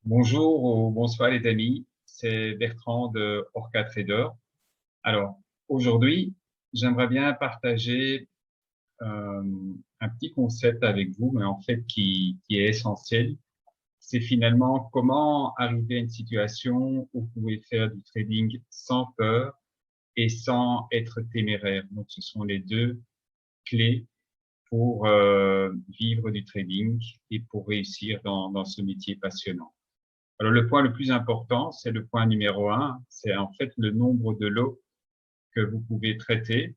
Bonjour ou bonsoir les amis, c'est Bertrand de Orca Trader. Alors aujourd'hui, j'aimerais bien partager euh, un petit concept avec vous, mais en fait qui est essentiel. C'est finalement comment arriver à une situation où vous pouvez faire du trading sans peur et sans être téméraire. Donc ce sont les deux clés pour vivre du trading et pour réussir dans ce métier passionnant. Alors, le point le plus important, c'est le point numéro un, c'est en fait le nombre de lots que vous pouvez traiter.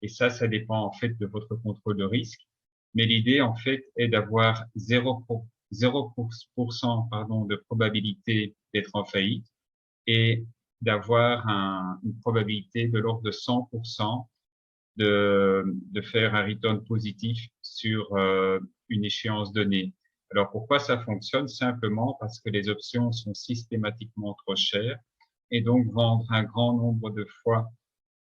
Et ça dépend en fait de votre contrôle de risque. Mais l'idée, en fait, est d'avoir 0% pardon, de probabilité d'être en faillite et d'avoir une probabilité de l'ordre de 100% de faire un return positif sur une échéance donnée. Alors pourquoi ça fonctionne? Simplement parce que les options sont systématiquement trop chères et donc vendre un grand nombre de fois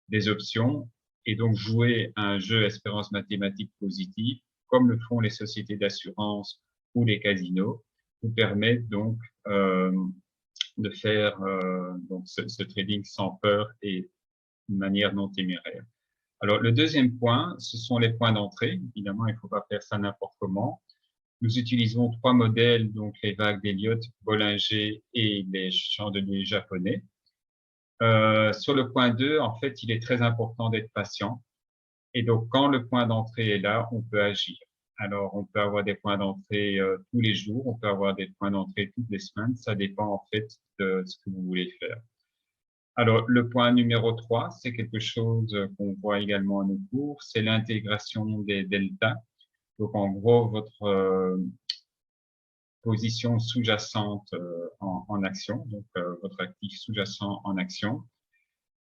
des options et donc jouer un jeu espérance mathématique positive, comme le font les sociétés d'assurance ou les casinos, vous permet donc de faire donc ce trading sans peur et de manière non téméraire. Alors, le deuxième point, ce sont les points d'entrée. Évidemment, il ne faut pas faire ça n'importe comment. Nous utilisons trois modèles, donc les vagues d'Elliott, Bollinger et les chandeliers japonais. Sur le point 2, en fait, il est très important d'être patient. Et donc, quand le point d'entrée est là, on peut agir. Alors, on peut avoir des points d'entrée tous les jours, on peut avoir des points d'entrée toutes les semaines. Ça dépend en fait de ce que vous voulez faire. Alors, le point numéro 3, c'est quelque chose qu'on voit également à nos cours, c'est l'intégration des deltas. Donc, en gros, votre position sous-jacente en action, donc votre actif sous-jacent en action.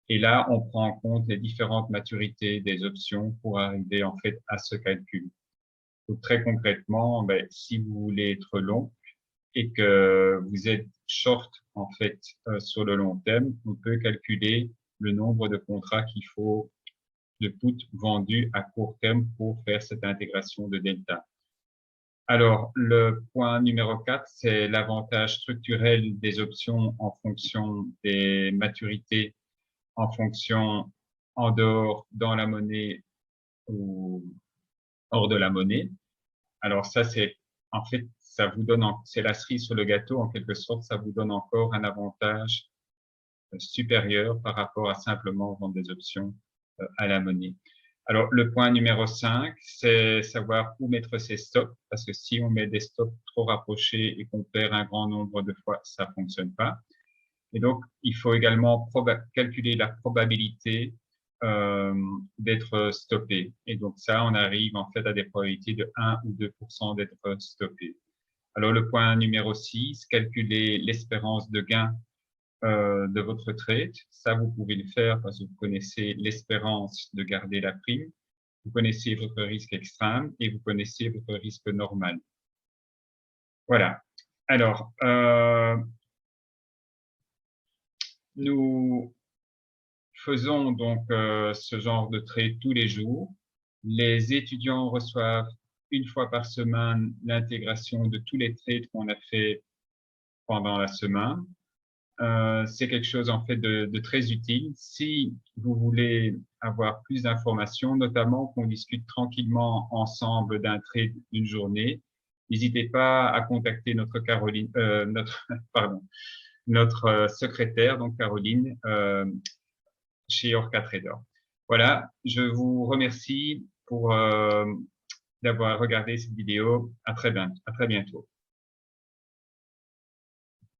Et là, on prend en compte les différentes maturités des options pour arriver en fait à ce calcul. Donc, très concrètement, ben, si vous voulez être long et que vous êtes short en fait sur le long terme, on peut calculer le nombre de contrats qu'il faut de put vendus à court terme pour faire cette intégration de delta. Alors, le point numéro 4, c'est l'avantage structurel des options en fonction des maturités, en fonction en dehors, dans la monnaie ou hors de la monnaie. Alors ça, c'est en fait, ça vous donne, c'est la cerise sur le gâteau en quelque sorte, ça vous donne encore un avantage supérieur par rapport à simplement vendre des options à la monnaie. Alors, le point numéro 5, c'est savoir où mettre ses stops, parce que si on met des stops trop rapprochés et qu'on perd un grand nombre de fois, ça fonctionne pas. Et donc, il faut également calculer la probabilité d'être stoppé. Et donc, ça, on arrive en fait à des probabilités de 1 ou 2% d'être stoppé. Alors, le point numéro 6, calculer l'espérance de gain de votre trade. Ça, vous pouvez le faire parce que vous connaissez l'espérance de garder la prime, vous connaissez votre risque extrême et vous connaissez votre risque normal. Voilà. Alors, nous faisons donc ce genre de trade tous les jours. Les étudiants reçoivent une fois par semaine l'intégration de tous les trades qu'on a fait pendant la semaine. C'est quelque chose en fait de très utile. Si vous voulez avoir plus d'informations, notamment qu'on discute tranquillement ensemble d'un trade d'une journée, n'hésitez pas à contacter notre Caroline, pardon, notre secrétaire, donc Caroline, chez Orca Trader. Voilà, je vous remercie pour d'avoir regardé cette vidéo. À très bientôt.